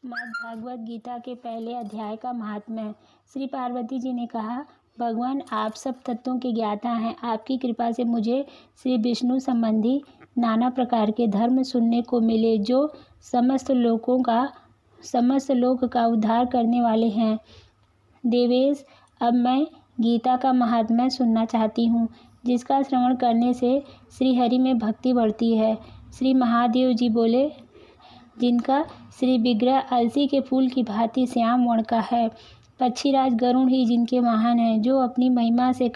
श्रीमद् भागवत गीता के पहले अध्याय का महात्म्य। श्री पार्वती जी ने कहा, भगवान आप सब तत्वों के ज्ञाता हैं। आपकी कृपा से मुझे श्री विष्णु संबंधी नाना प्रकार के धर्म सुनने को मिले जो समस्त लोक का उद्धार करने वाले हैं। देवेश, अब मैं गीता का महात्म्य सुनना चाहती हूँ, जिसका श्रवण करने से श्री हरि में भक्ति बढ़ती है। श्री महादेव जी बोले, जिनका श्री विग्रह अलसी के फूल की भांति श्याम वर्ण का है। पक्षीराज गरुण ही जिनके वाहन हैं, जो अपनी महिमा से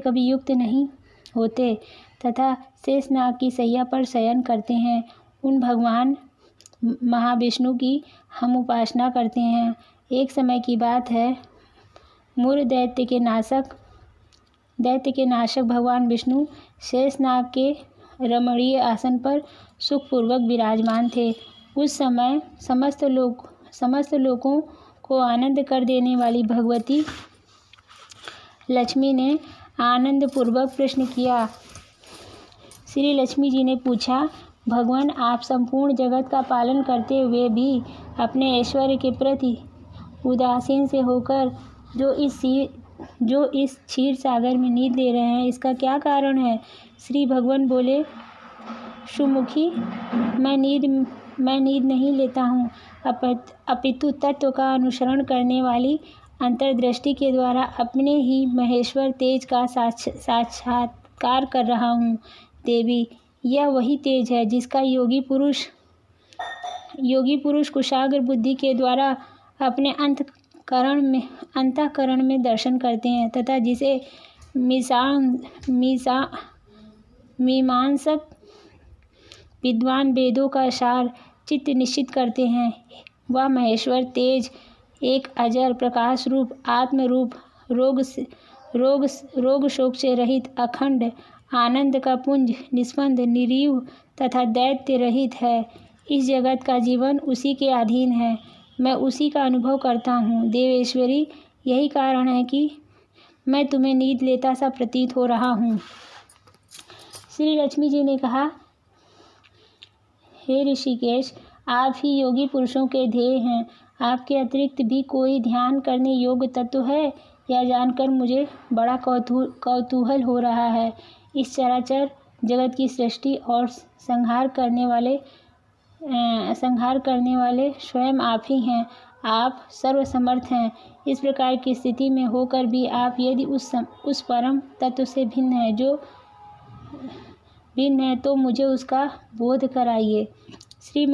कभी युक्त नहीं होते तथा शेषनाग की सैया पर शयन करते हैं। उन भगवान महाविष्णु की हम उपासना करते हैं। एक समय की बात है, मूर दैत्य के नाशक भगवान विष्णु शेषनाग के रमणीय आसन पर सुखपूर्वक विराजमान थे। उस समय समस्त लोगों को आनंद कर देने वाली भगवती लक्ष्मी ने आनंद पूर्वक प्रश्न किया। श्री लक्ष्मी जी ने पूछा, भगवान आप संपूर्ण जगत का पालन करते हुए भी अपने ऐश्वर्य के प्रति उदासीन से होकर जो इस क्षीर सागर में नींद ले रहे हैं, इसका क्या कारण है? श्री भगवान बोले, सुमुखी, मैं नींद नहीं लेता हूँ, अपितु तत्व का अनुसरण करने वाली अंतर्दृष्टि के द्वारा अपने ही महेश्वर तेज का साक्षात्कार कर रहा हूँ। देवी, यह वही तेज है जिसका योगी पुरुष कुशाग्र बुद्धि के द्वारा अपने अंतःकरण में दर्शन करते हैं तथा जिसे मीमांसक विद्वान वेदों का सार चित्त निश्चित करते हैं। वह महेश्वर तेज एक अजर प्रकाश रूप आत्म रूप रोग शोक से रहित अखंड आनंद का पुंज निस्पंद निरीव तथा दैत्य रहित है। इस जगत का जीवन उसी के अधीन है। मैं उसी का अनुभव करता हूँ। देवेश्वरी, यही कारण है कि मैं तुम्हें नींद लेता सा प्रतीत हो रहा हूँ। श्री लक्ष्मी जी ने कहा, हे ऋषिकेश, आप ही योगी पुरुषों के ध्येय हैं। आपके अतिरिक्त भी कोई ध्यान करने योग्य तत्व है? यह जानकर मुझे बड़ा कौतूहल हो रहा है। इस चराचर जगत की सृष्टि और संहार करने वाले स्वयं आप ही हैं। आप सर्वसमर्थ हैं। इस प्रकार की स्थिति में होकर भी आप यदि उस परम तत्व से भिन्न है तो मुझे उसका बोध कराइए। श्री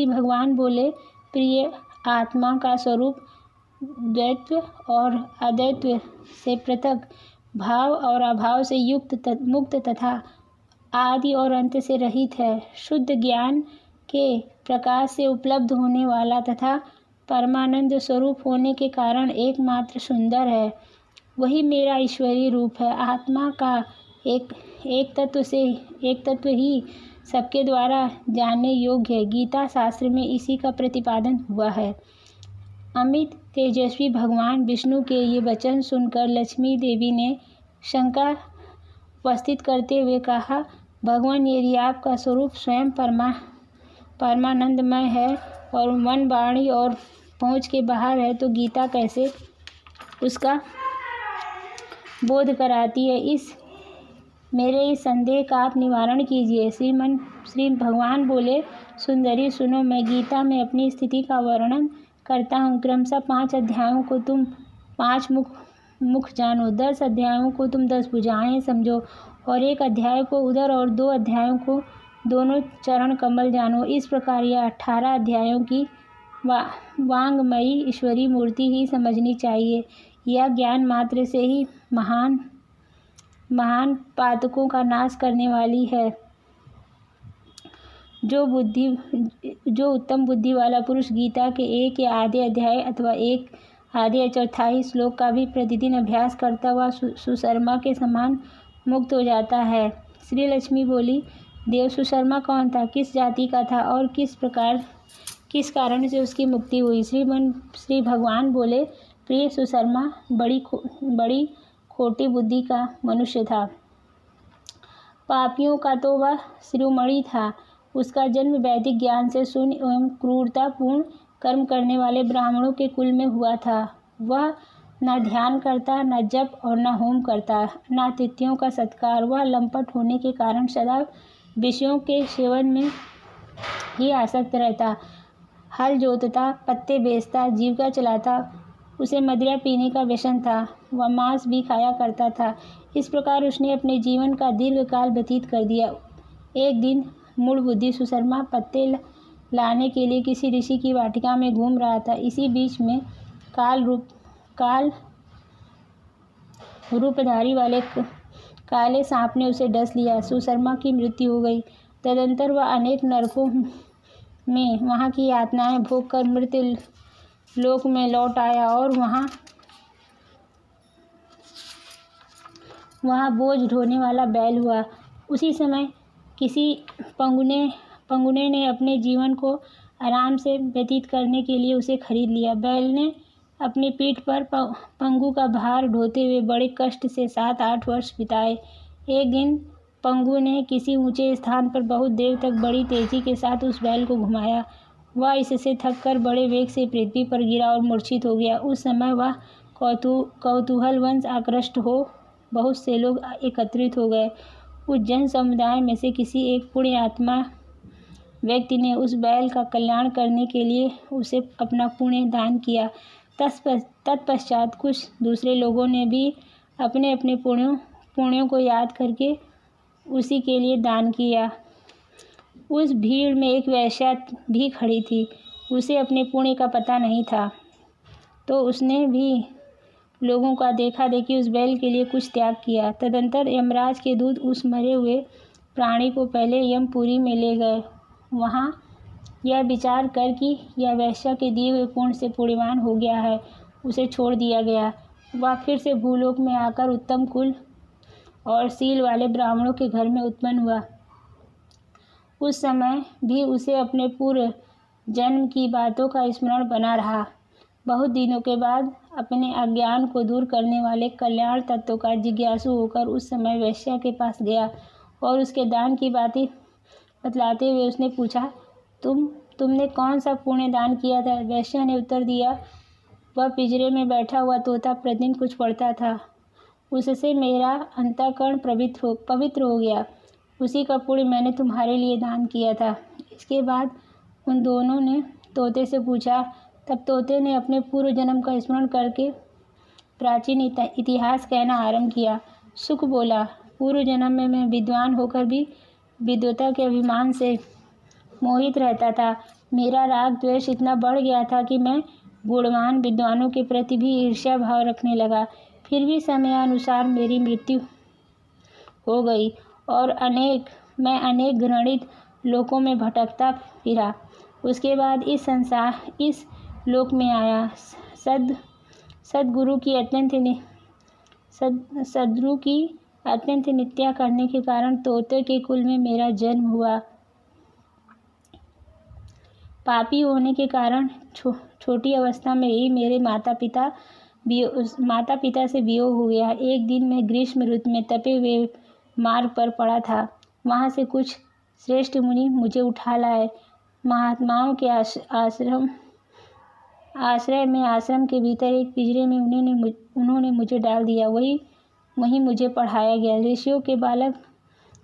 भगवान बोले, प्रिय, आत्मा का स्वरूप द्वैत्व और अद्वैत्व से पृथक, भाव और अभाव से मुक्त तथा आदि और अंत से रहित है। शुद्ध ज्ञान के प्रकाश से उपलब्ध होने वाला तथा परमानंद स्वरूप होने के कारण एकमात्र सुंदर है। वही मेरा ईश्वरीय रूप है। आत्मा का एक तत्व ही सबके द्वारा जानने योग्य है। गीता शास्त्र में इसी का प्रतिपादन हुआ है। अमित तेजस्वी भगवान विष्णु के ये वचन सुनकर लक्ष्मी देवी ने शंका उपस्थित करते हुए कहा, भगवान, यदि आपका स्वरूप स्वयं परमानंदमय है और मन, वाणी और पहुँच के बाहर है, तो गीता कैसे उसका बोध कराती है? मेरे इस संदेह का आप निवारण कीजिए। श्री भगवान बोले, सुंदरी सुनो, मैं गीता में अपनी स्थिति का वर्णन करता हूँ। क्रमशः 5 अध्यायों को तुम 5 मुख जानो, 10 अध्यायों को तुम 10 भुजाएं समझो और 1 अध्याय को उदर और 2 अध्यायों को दोनों चरण कमल जानो। इस प्रकार यह 18 अध्यायों की वांगमयी ईश्वरी मूर्ति ही समझनी चाहिए। यह ज्ञान मात्र से ही महान पातकों का नाश करने वाली है। जो उत्तम बुद्धि वाला पुरुष गीता के 1 या आधे अध्याय अथवा 1 आधे या चौथाई श्लोक का भी प्रतिदिन अभ्यास करता हुआ सुशर्मा के समान मुक्त हो जाता है। श्री लक्ष्मी बोली, देव, सुशर्मा कौन था, किस जाति का था और किस कारण से उसकी मुक्ति हुई? श्री भगवान बोले, प्रिय सुशर्मा बड़ी खोटी बुद्धि का मनुष्य था। पापियों का तो वह शिरोमणि था। उसका जन्म वैदिक ज्ञान से शून्य एवं क्रूरतापूर्ण कर्म करने वाले ब्राह्मणों के कुल में हुआ था। वह न ध्यान करता, न जप और न होम करता, न अतिथियों का सत्कार। वह लंपट होने के कारण सदा विषयों के सेवन में ही आसक्त रहता। हल जोतता, पत्ते बेचता, जीविका चलाता। उसे मदिरा पीने का व्यसन था। वह मांस भी खाया करता था। इस प्रकार उसने अपने जीवन का दीर्घ काल व्यतीत कर दिया। एक दिन मूढ़ बुद्धि सुशर्मा पत्ते लाने के लिए किसी ऋषि की वाटिका में घूम रहा था। इसी बीच में काल रूपधारी वाले काले सांप ने उसे डस लिया। सुशर्मा की मृत्यु हो गई। तदंतर वह अनेक नरकों में वहाँ की यातनाएं भोग कर मृत्यु लोक में लौट आया और वहाँ बोझ ढोने वाला बैल हुआ। उसी समय किसी पंगुने ने अपने जीवन को आराम से व्यतीत करने के लिए उसे खरीद लिया। बैल ने अपनी पीठ पर पंगु का भार ढोते हुए बड़े कष्ट से 7-8 वर्ष बिताए। एक दिन पंगु ने किसी ऊंचे स्थान पर बहुत देर तक बड़ी तेजी के साथ उस बैल को घुमाया। वह इससे थककर बड़े वेग से पृथ्वी पर गिरा और मूर्छित हो गया। उस समय वह कौतूहलवश आकृष्ट हो बहुत से लोग एकत्रित हो गए। उस जन समुदाय में से किसी एक पुण्य आत्मा व्यक्ति ने उस बैल का कल्याण करने के लिए उसे अपना पुण्य दान किया। तत्पश्चात कुछ दूसरे लोगों ने भी अपने अपने पुण्यों को याद करके उसी के लिए दान किया। उस भीड़ में एक वेश्या भी खड़ी थी। उसे अपने पुण्य का पता नहीं था, तो उसने भी लोगों का देखा देखी उस बैल के लिए कुछ त्याग किया। तदंतर यमराज के दूत उस मरे हुए प्राणी को पहले यमपुरी में ले गए। वहाँ यह विचार कर कि यह वैश्या के दिए हुए पुण्य से पुण्यवान हो गया है, उसे छोड़ दिया गया। वह फिर से भूलोक में आकर उत्तम कुल और शील वाले ब्राह्मणों के घर में उत्पन्न हुआ। उस समय भी उसे अपने पूर्व जन्म की बातों का स्मरण बना रहा। बहुत दिनों के बाद अपने अज्ञान को दूर करने वाले कल्याण तत्व का जिज्ञासु होकर उस समय वैश्या के पास गया और उसके दान की बातें बतलाते हुए उसने पूछा, तुमने कौन सा पुण्य दान किया था? वैश्या ने उत्तर दिया, वह पिंजरे में बैठा हुआ तोता प्रतिदिन कुछ पढ़ता था, उससे मेरा अंतःकरण पवित्र हो गया। उसी का पुण्य मैंने तुम्हारे लिए दान किया था। इसके बाद उन दोनों ने तोते से पूछा। तब तोते ने अपने पूर्व जन्म का स्मरण करके प्राचीन इतिहास कहना आरंभ किया। सुख बोला, पूर्व जन्म में मैं विद्वान होकर भी विद्वता के अभिमान से मोहित रहता था। मेरा राग द्वेष इतना बढ़ गया था कि मैं गुणवान विद्वानों के प्रति भी ईर्ष्या भाव रखने लगा। फिर भी समयानुसार मेरी मृत्यु हो गई और मैं अनेक घृणित लोकों में भटकता फिरा। उसके बाद इस लोक में आया। सद्गुरु की अत्यंत नित्या करने के कारण तोते के कुल में मेरा जन्म हुआ। पापी होने के कारण छोटी अवस्था में ही मेरे माता पिता से वियोग हो गया। एक दिन मैं ग्रीष्म ऋतु में तपे हुए मार्ग पर पड़ा था। वहाँ से कुछ श्रेष्ठ मुनि मुझे उठा लाए। महात्माओं के आश्रम के भीतर एक पिंजरे में उन्होंने मुझे डाल दिया। वहीं मुझे पढ़ाया गया। ऋषियों के बालक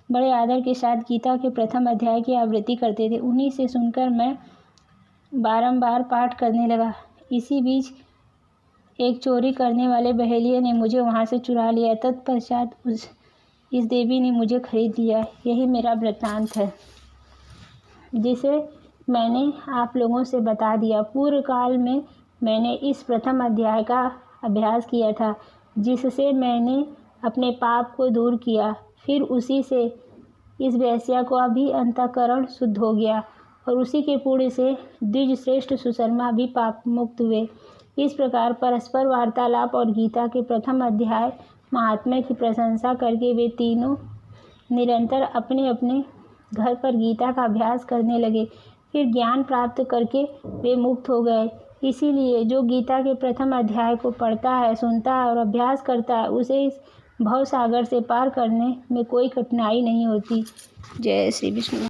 बड़े आदर के साथ गीता के प्रथम अध्याय की आवृत्ति करते थे। उन्हीं से सुनकर मैं बारंबार पाठ करने लगा। इसी बीच एक चोरी करने वाले बहेलिये ने मुझे वहाँ से चुरा लिया। तत्पश्चात इस देवी ने मुझे खरीद लिया। यही मेरा वृत्तांत है, जिसे मैंने आप लोगों से बता दिया। पूर्व काल में मैंने इस प्रथम अध्याय का अभ्यास किया था, जिससे मैंने अपने पाप को दूर किया। फिर उसी से इस वेश्या को अभी अंतःकरण शुद्ध हो गया और उसी के पुण्य से द्विज श्रेष्ठ सुशर्मा भी पाप मुक्त हुए। इस प्रकार परस्पर वार्तालाप और गीता के प्रथम अध्याय महात्म्य की प्रशंसा करके वे तीनों निरंतर अपने अपने घर पर गीता का अभ्यास करने लगे। फिर ज्ञान प्राप्त करके वे मुक्त हो गए। इसीलिए जो गीता के प्रथम अध्याय को पढ़ता है, सुनता है और अभ्यास करता है, उसे इस भवसागर से पार करने में कोई कठिनाई नहीं होती। जय श्री विष्णु।